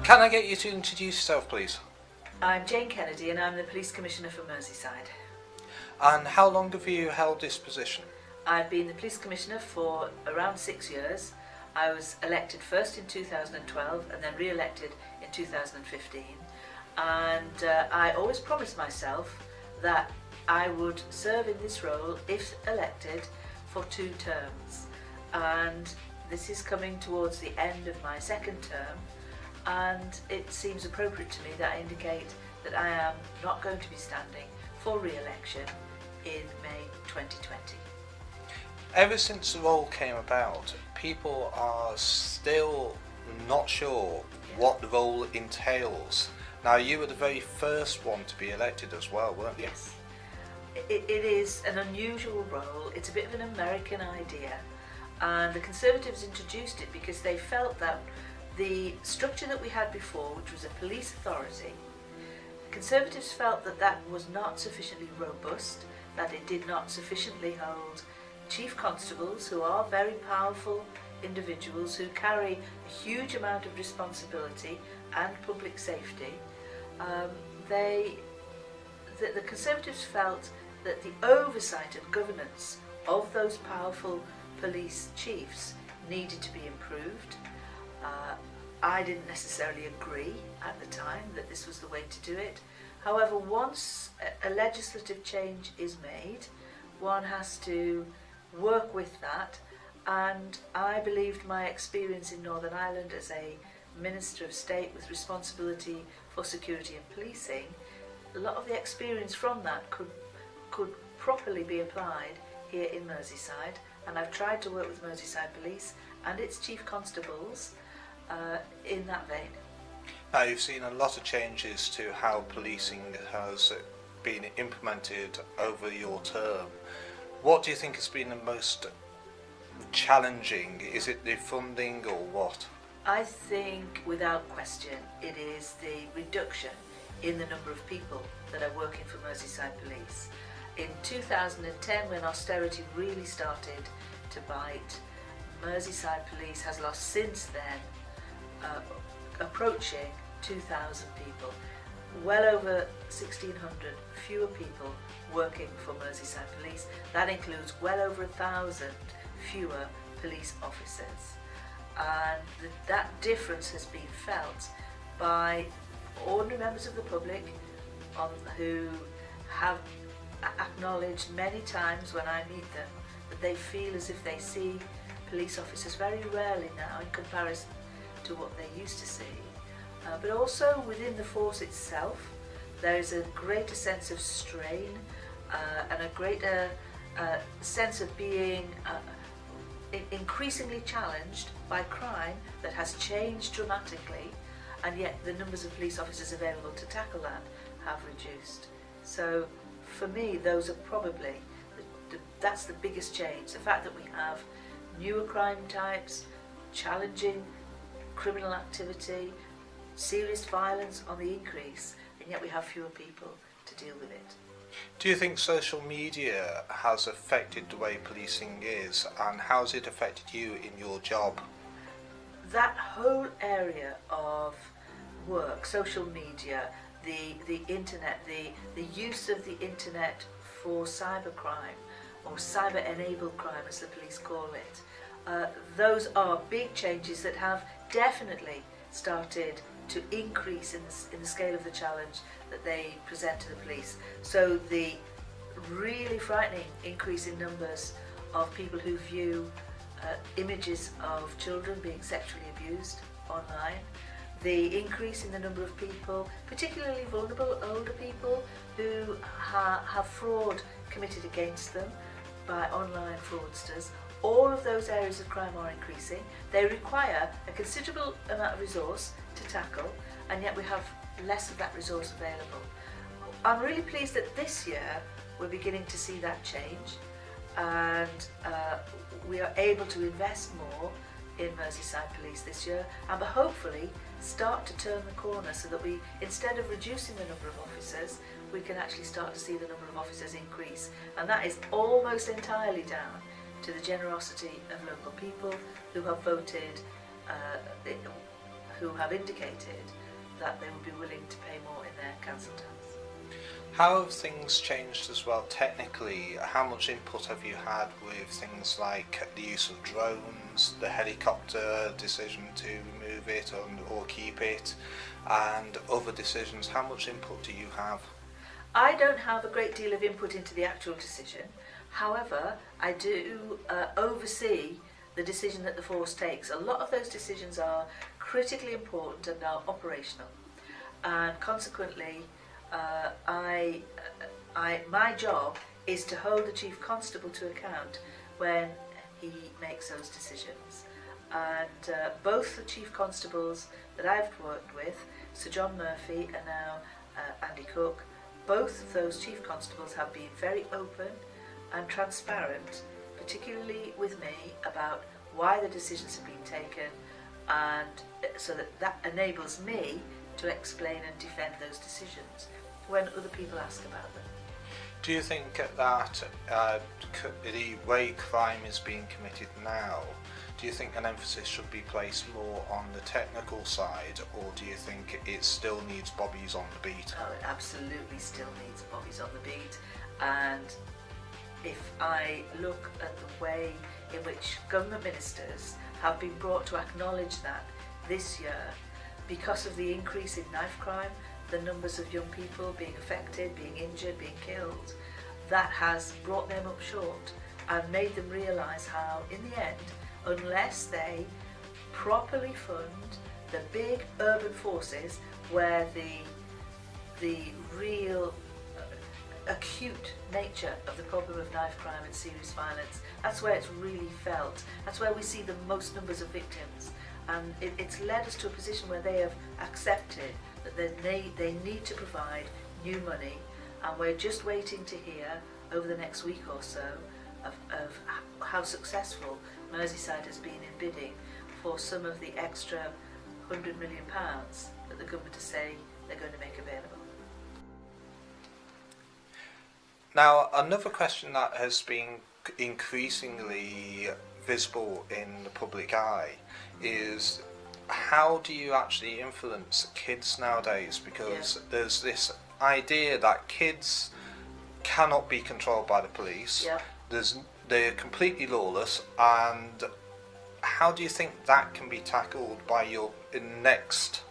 Can I get you to introduce yourself, please? I'm Jane Kennedy and I'm the Police Commissioner for Merseyside. And how long have you held this position? I've been the Police Commissioner for around 6 years. I was elected first in 2012 and then re-elected in 2015. And I always promised myself that I would serve in this role, if elected, for 2 terms. And this is coming towards the end of my 2nd term, and it seems appropriate to me that I indicate that I am not going to be standing for re-election in May 2020. Ever since the role came about, people are still not sure what the role entails. Now, you were the very first one to be elected as well, weren't you? Yes. It is an unusual role. It's a bit of an American idea, and the Conservatives introduced it because they felt that the structure that we had before, which was a police authority, the Conservatives felt that that was not sufficiently robust, that it did not sufficiently hold chief constables, who are very powerful individuals who carry a huge amount of responsibility and public safety. The Conservatives felt that the oversight and governance of those powerful police chiefs needed to be improved. I didn't necessarily agree at the time that this was the way to do it. However, once a legislative change is made, one has to work with that, and I believed my experience in Northern Ireland as a Minister of State with responsibility for security and policing, a lot of the experience from that could properly be applied here in Merseyside, and I've tried to work with Merseyside Police and its chief constables in that vein. Now, you've seen a lot of changes to how policing has been implemented over your term. What do you think has been the most challenging? Is it the funding or what? I think without question it is the reduction in the number of people that are working for Merseyside Police. In 2010, when austerity really started to bite, Merseyside Police has lost since then approaching 2,000 people. Well over 1,600 fewer people working for Merseyside Police. That includes well over 1,000 fewer police officers. And that difference has been felt by ordinary members of the public who have acknowledged many times when I meet them that they feel as if they see police officers very rarely now in comparison to what they used to see. But also within the force itself, there is a greater sense of strain and a greater sense of being increasingly challenged by crime that has changed dramatically, and yet the numbers of police officers available to tackle that have reduced. So for me, those are probably, that's the biggest change. The fact that we have newer crime types, challenging criminal activity, serious violence on the increase, and yet we have fewer people to deal with it. Do you think social media has affected the way policing is, and how has it affected you in your job? That whole area of work, social media, the internet, the use of the internet for cybercrime, or cyber-enabled crime as the police call it, those are big changes that have definitely started to increase in the scale of the challenge that they present to the police. So the really frightening increase in numbers of people who view images of children being sexually abused online, the increase in the number of people, particularly vulnerable older people, who have fraud committed against them by online fraudsters. All of those areas of crime are increasing. They require a considerable amount of resource to tackle, and yet we have less of that resource available. I'm really pleased that this year we're beginning to see that change, and we are able to invest more in Merseyside Police this year, and hopefully start to turn the corner so that we, instead of reducing the number of officers, we can actually start to see the number of officers increase. And that is almost entirely down to the generosity of local people who have voted who have indicated that they would be willing to pay more in their council tax. How have things changed as well technically? How much input have you had with things like the use of drones, the helicopter decision to remove it or keep it, and other decisions? How much input do you have? I don't have a great deal of input into the actual decision. However, I do oversee the decision that the force takes. A lot of those decisions are critically important and are operational, and consequently my job is to hold the Chief Constable to account when he makes those decisions. And both the Chief Constables that I've worked with, Sir John Murphy and now Andy Cook, both of those Chief Constables have been very open and transparent, particularly with me, about why the decisions have been taken, and so that enables me to explain and defend those decisions when other people ask about them. Do you think that the way crime is being committed now, do you think an emphasis should be placed more on the technical side, or do you think it still needs bobbies on the beat? Oh, it absolutely still needs bobbies on the beat. And if I look at the way in which government ministers have been brought to acknowledge that this year, because of the increase in knife crime, the numbers of young people being affected, being injured, being killed, that has brought them up short and made them realise how, in the end, unless they properly fund the big urban forces where the real acute nature of the problem of knife crime and serious violence, that's where it's really felt. That's where we see the most numbers of victims. And it's led us to a position where they have accepted that they need to provide new money, and we're just waiting to hear over the next week or so of how successful Merseyside has been in bidding for some of the extra £100 million that the government is saying they're going to make available. Now, another question that has been increasingly visible in the public eye is, how do you actually influence kids nowadays? Because there's this idea that kids cannot be controlled by the police. They're completely lawless, and how do you think that can be tackled by your next?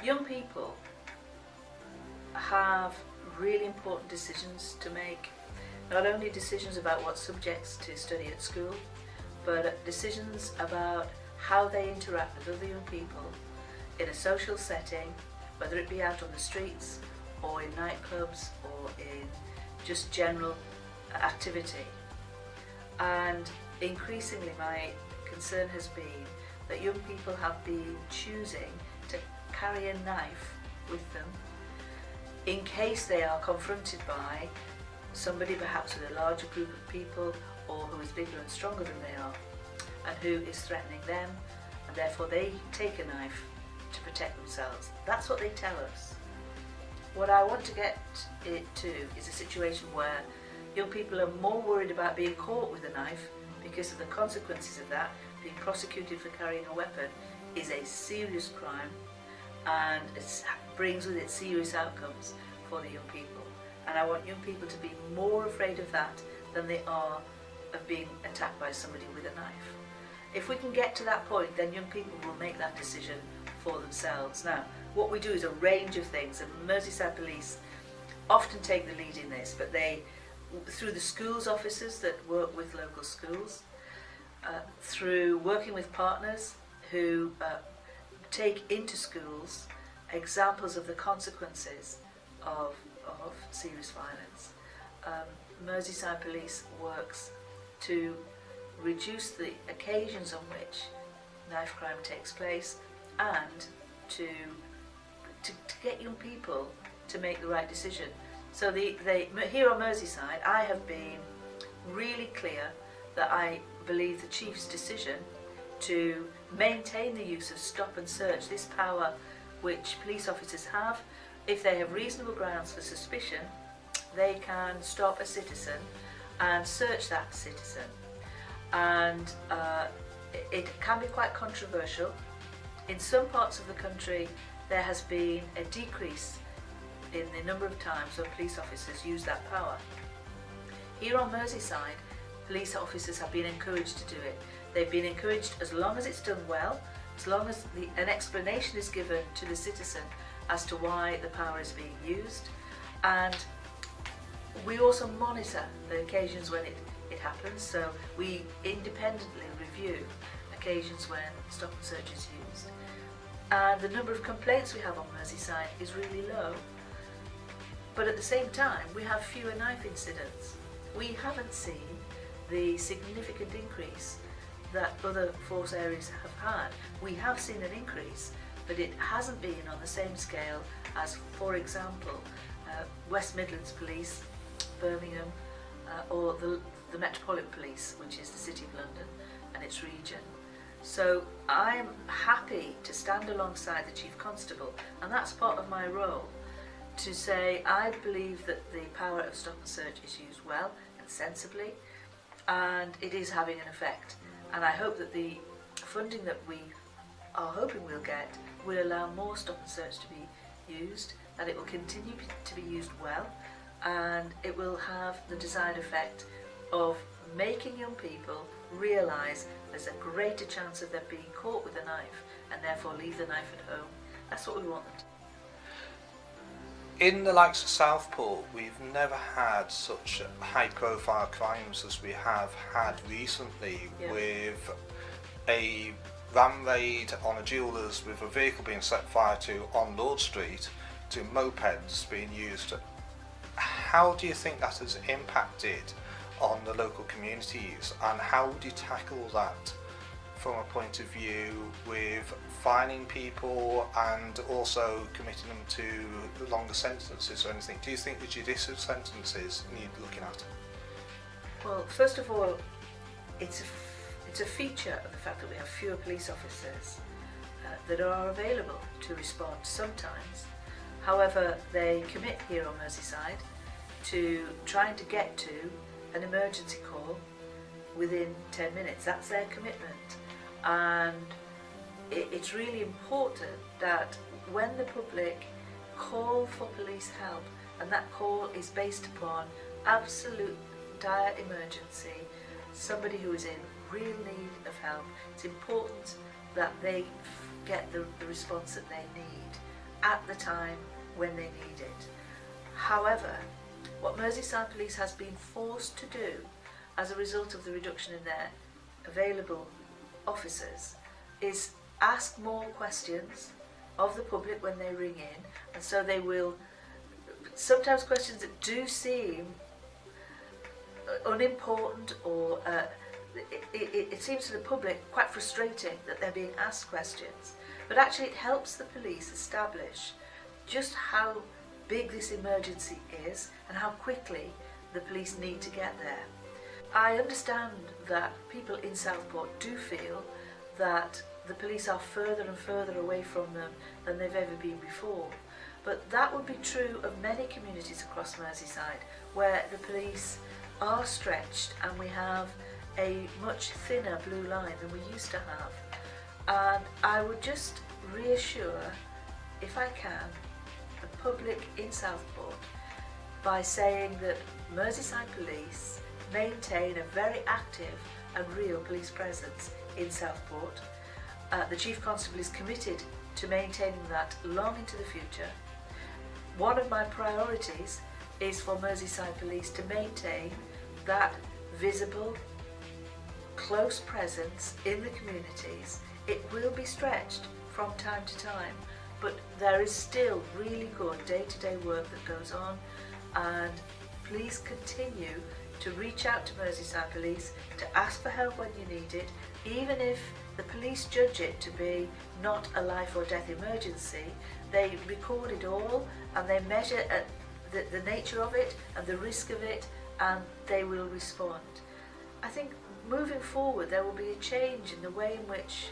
Young people have really important decisions to make. Not only decisions about what subjects to study at school, but decisions about how they interact with other young people in a social setting, whether it be out on the streets or in nightclubs or in just general activity. And increasingly my concern has been that young people have been choosing to carry a knife with them in case they are confronted by somebody perhaps with a larger group of people, or who is bigger and stronger than they are, and who is threatening them, and therefore they take a knife to protect themselves. That's what they tell us. What I want to get it to is a situation where young people are more worried about being caught with a knife because of the consequences of that. Being prosecuted for carrying a weapon is a serious crime, and it brings with it serious outcomes for the young people. And I want young people to be more afraid of that than they are of being attacked by somebody with a knife. If we can get to that point, then young people will make that decision for themselves. Now, what we do is a range of things, and Merseyside Police often take the lead in this, but they, through the schools officers that work with local schools, through working with partners who take into schools examples of the consequences of serious violence. Merseyside Police works to reduce the occasions on which knife crime takes place, and to get young people to make the right decision. So here on Merseyside, I have been really clear that I believe the Chief's decision to maintain the use of stop and search, this power which police officers have, if they have reasonable grounds for suspicion, they can stop a citizen and search that citizen. And it can be quite controversial. In some parts of the country there has been a decrease in the number of times when police officers use that power. Here on Merseyside, police officers have been encouraged to do it. They've been encouraged, as long as it's done well, as long as an explanation is given to the citizen as to why the power is being used. And we also monitor the occasions when it happens, so we independently review occasions when stop and search is used. And the number of complaints we have on Merseyside is really low. But at the same time, we have fewer knife incidents. We haven't seen the significant increase that other force areas have had. We have seen an increase, but it hasn't been on the same scale as, for example, West Midlands Police, Birmingham, or the Metropolitan Police, which is the City of London and its region. So I'm happy to stand alongside the Chief Constable, and that's part of my role, to say I believe that the power of stop and search is used well and sensibly, and it is having an effect. And I hope that the funding that we are hoping we'll get will allow more stop and search to be used, that it will continue to be used well, and it will have the desired effect of making young people realise there's a greater chance of them being caught with a knife and therefore leave the knife at home. That's what we want them to do. In the likes of Southport, we've never had such high profile crimes as we have had recently, with a van raid on a jeweller's with a vehicle being set fire to on Lord Street, to mopeds being used. How do you think that has impacted on the local communities, and how would you tackle that from a point of view with fining people and also committing them to longer sentences or anything? Do you think the judicial sentences need looking at? Well, first of all, it's a feature of the fact that we have fewer police officers that are available to respond sometimes. However, they commit here on Merseyside to trying to get to an emergency call within 10 minutes. That's their commitment. And it's really important that when the public call for police help, and that call is based upon absolute dire emergency, somebody who is in real need of help, it's important that they get the response that they need at the time when they need it. However, what Merseyside Police has been forced to do as a result of the reduction in their available officers is ask more questions of the public when they ring in, and so they will, sometimes questions that do seem unimportant, or it seems to the public quite frustrating that they're being asked questions, but actually it helps the police establish just how big this emergency is and how quickly the police need to get there. I understand that people in Southport do feel that the police are further and further away from them than they've ever been before, but that would be true of many communities across Merseyside where the police are stretched and we have a much thinner blue line than we used to have. And I would just reassure, if I can, the public in Southport by saying that Merseyside Police maintain a very active and real police presence in Southport. The Chief Constable is committed to maintaining that long into the future. One of my priorities is for Merseyside Police to maintain that visible, close presence in the communities. It will be stretched from time to time, but there is still really good day-to-day work that goes on, and please continue to reach out to Merseyside Police to ask for help when you need it, even if the police judge it to be not a life or death emergency. They record it all and they measure the nature of it and the risk of it, and they will respond. I think moving forward there will be a change in the way in which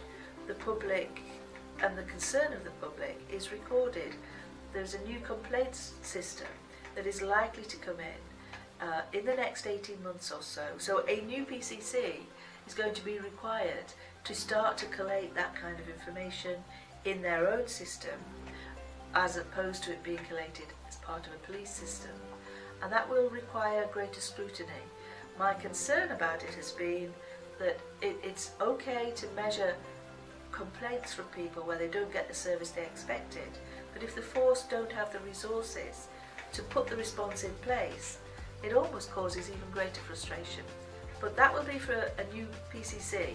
the public and the concern of the public is recorded. There's a new complaints system that is likely to come in the next 18 months or so. So a new PCC is going to be required to start to collate that kind of information in their own system, as opposed to it being collated as part of a police system. And that will require greater scrutiny. My concern about it has been that it's okay to measure complaints from people where they don't get the service they expected, but if the force don't have the resources to put the response in place, it almost causes even greater frustration. But that will be for a new PCC,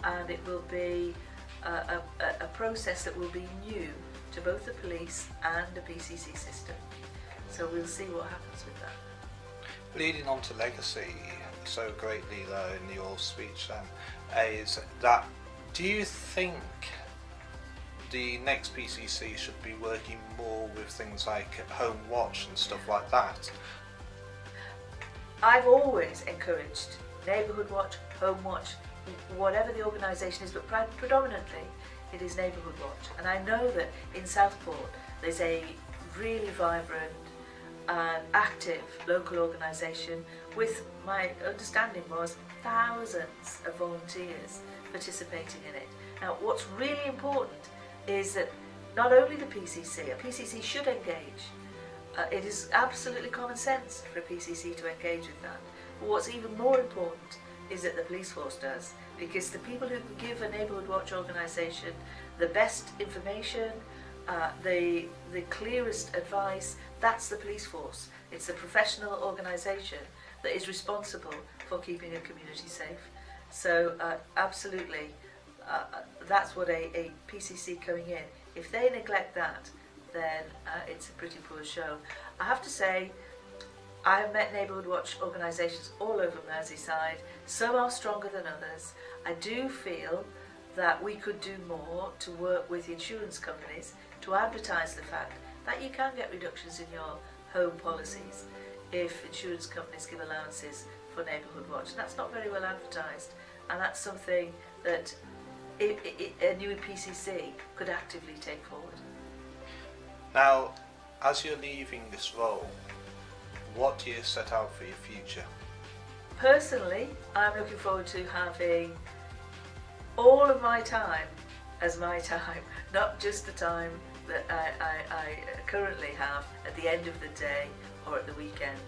and it will be a process that will be new to both the police and the PCC system. So we'll see what happens with that. Leading on to legacy so greatly there in your speech then, is that, do you think the next PCC should be working more with things like Home Watch and stuff like that? I've always encouraged Neighbourhood Watch, Home Watch, whatever the organisation is, but predominantly it is Neighbourhood Watch. And I know that in Southport there's a really vibrant and active local organisation with, my understanding was, thousands of volunteers participating in it. Now what's really important is that not only the PCC, a PCC should engage. It is absolutely common sense for a PCC to engage with that. But what's even more important is that the police force does, because the people who can give a Neighbourhood Watch organisation the best information, the clearest advice, that's the police force. It's the professional organisation that is responsible for keeping a community safe. So absolutely, that's what a PCC coming in, if they neglect that, then it's a pretty poor show. I have to say, I have met Neighbourhood Watch organisations all over Merseyside. Some are stronger than others. I do feel that we could do more to work with insurance companies to advertise the fact that you can get reductions in your home policies if insurance companies give allowances for Neighbourhood Watch. And that's not very well advertised, and that's something that a new PCC could actively take forward. Now, as you're leaving this role, what do you set out for your future? Personally, I'm looking forward to having all of my time as my time, not just the time that I currently have at the end of the day or at the weekend.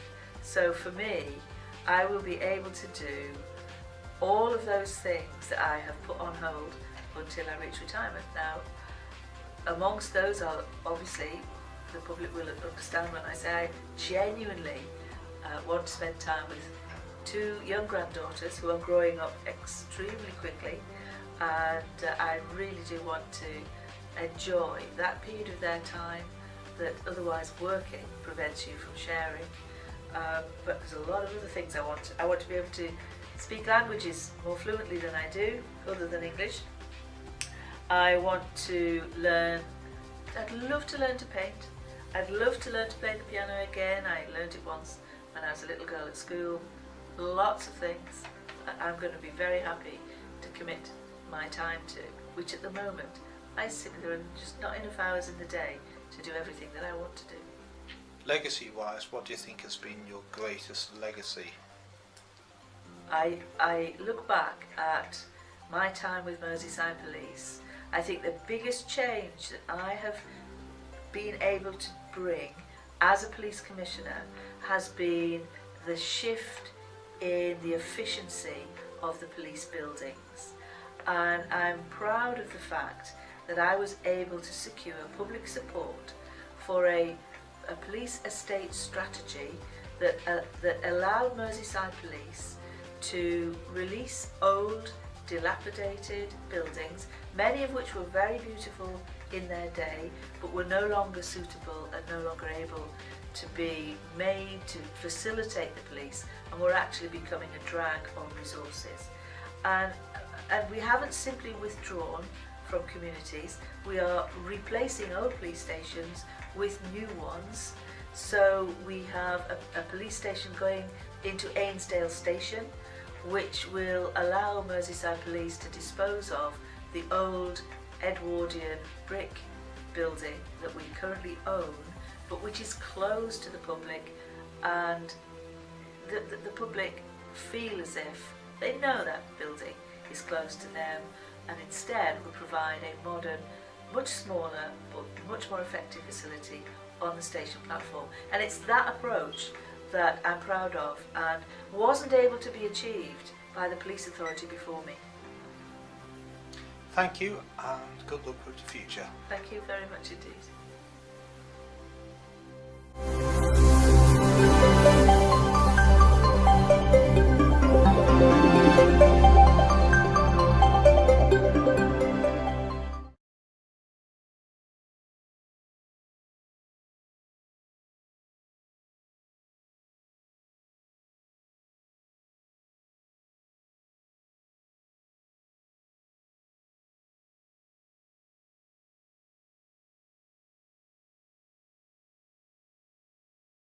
So for me, I will be able to do all of those things that I have put on hold until I reach retirement. Now, amongst those are, obviously, the public will understand when I say I genuinely want to spend time with two young granddaughters who are growing up extremely quickly, and I really do want to enjoy that period of their time that otherwise working prevents you from sharing. But there's a lot of other things I want. I want to be able to speak languages more fluently than I do, other than English. I want to learn, I'd love to learn to paint. I'd love to learn to play the piano again. I learned it once when I was a little girl at school. Lots of things I'm going to be very happy to commit my time to, which at the moment I simply, there are just not enough hours in the day to do everything that I want to do. Legacy-wise, what do you think has been your greatest legacy? I look back at my time with Merseyside Police. I think the biggest change that I have been able to bring as a police commissioner has been the shift in the efficiency of the police buildings. And I'm proud of the fact that I was able to secure public support for a police estate strategy that allowed Merseyside Police to release old, dilapidated buildings, many of which were very beautiful in their day, but were no longer suitable and no longer able to be made to facilitate the police, and were actually becoming a drag on resources. And we haven't simply withdrawn from communities, we are replacing old police stations with new ones. So we have a police station going into Ainsdale Station, which will allow Merseyside Police to dispose of the old Edwardian brick building that we currently own, but which is closed to the public, and the public feel as if they know that building is close to them, and instead we provide a modern, much smaller but much more effective facility on the station platform. And it's that approach that I'm proud of and wasn't able to be achieved by the police authority before me. Thank you and good luck with the future. Thank you very much indeed.